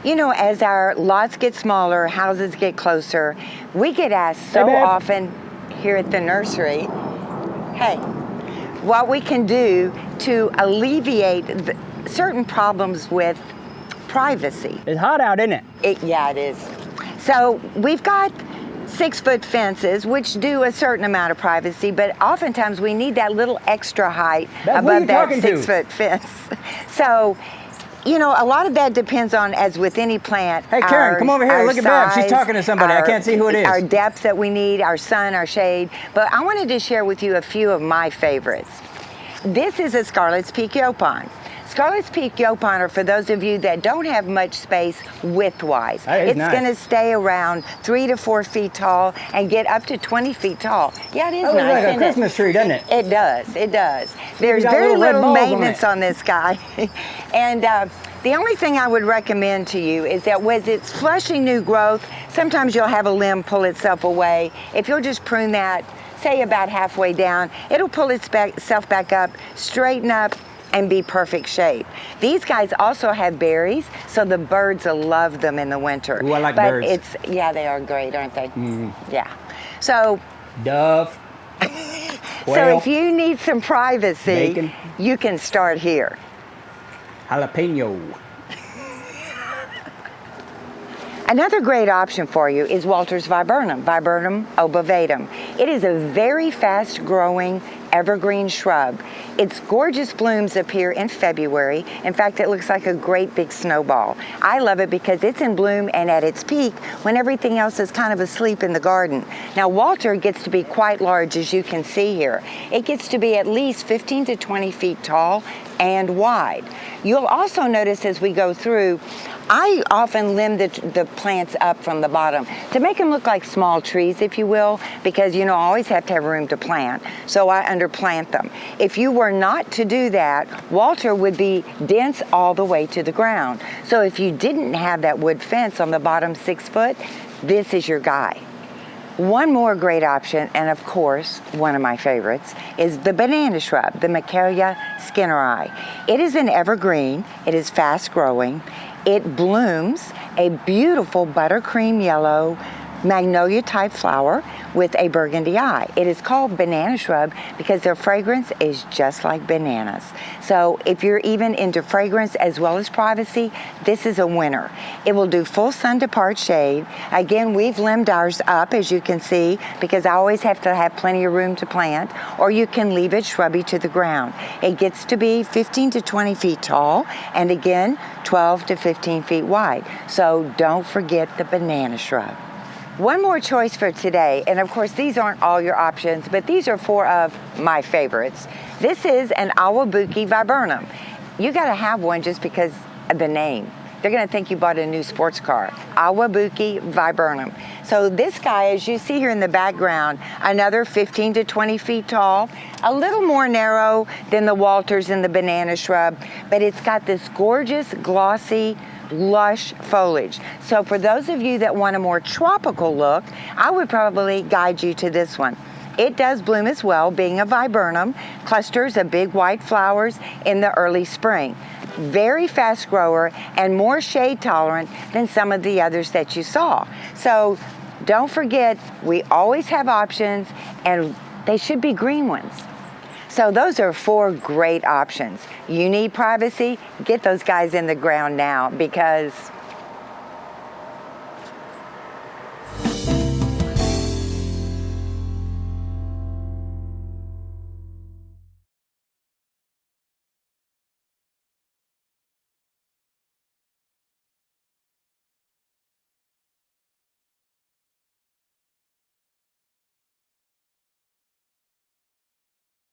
You know, as our lots get smaller, houses get closer, we get asked so often here at the nursery, hey, what we can do to alleviate certain problems with privacy. It's hot out, isn't it? Yeah, it is. So we've got 6-foot fences, which do a certain amount of privacy, but oftentimes we need that little extra height above that 6-foot fence. So, you know, a lot of that depends on, as with any plant. Hey, Karen, come over here. Look at Bev. She's talking to somebody. I can't see who it is. Our depth that we need, our sun, our shade. But I wanted to share with you a few of my favorites. This is a Scarlet's Peak Yaupon. Scarlet's Peak Yaupon are for those of you that don't have much space width-wise. It's nice. Going to stay around 3 to 4 feet tall and get up to 20 feet tall. Yeah, it is nice. It looks like a Christmas tree, doesn't it? It does. It does. There's very little maintenance on this guy. And the only thing I would recommend to you is that when it's flushing new growth, sometimes you'll have a limb pull itself away. If you'll just prune that, say about halfway down, it'll pull itself back up, straighten up, and be perfect shape. These guys also have berries, so the birds will love them in the winter. Ooh, I like birds. Yeah, they are great, aren't they? Mm. Yeah. So dove. So if you need some privacy, bacon. You can start here. Jalapeno. Another great option for you is Walter's viburnum, Viburnum obavatum. It is a very fast-growing evergreen shrub. Its gorgeous blooms appear in February. In fact, it looks like a great big snowball. I love it because it's in bloom and at its peak when everything else is kind of asleep in the garden. Now, Walter gets to be quite large, as you can see here. It gets to be at least 15 to 20 feet tall and wide. You'll also notice as we go through, I often limb the plants up from the bottom to make them look like small trees, if you will, because, you know, I always have to have room to plant, so I underplant them. If you were not to do that, Walter would be dense all the way to the ground. So if you didn't have that wood fence on the bottom 6 foot, this is your guy. One more great option, and of course, one of my favorites, is the banana shrub, the Macaria skinneri. It is an evergreen. It is fast growing. It blooms a beautiful buttercream yellow magnolia type flower with a burgundy eye. It is called banana shrub because their fragrance is just like bananas. So if you're even into fragrance as well as privacy, this is a winner. It will do full sun to part shade. Again, we've limbed ours up, as you can see, because I always have to have plenty of room to plant, or you can leave it shrubby to the ground. It gets to be 15 to 20 feet tall, and again, 12 to 15 feet wide. So don't forget the banana shrub. One more choice for today, and of course these aren't all your options, but these are 4 of my favorites. This is an wabuki viburnum. You gotta have one just because of the name. They're gonna think you bought a new sports car. Wabuki viburnum. So this guy, as you see here in the background, another 15 to 20 feet tall, a little more narrow than the Walters and the banana shrub, but it's got this gorgeous, glossy, lush foliage. So for those of you that want a more tropical look, I would probably guide you to this one. It does bloom as well, being a viburnum, clusters of big white flowers in the early spring. Very fast grower and more shade tolerant than some of the others that you saw. So don't forget, we always have options, and they should be green ones. So those are 4 great options. You need privacy, get those guys in the ground now, because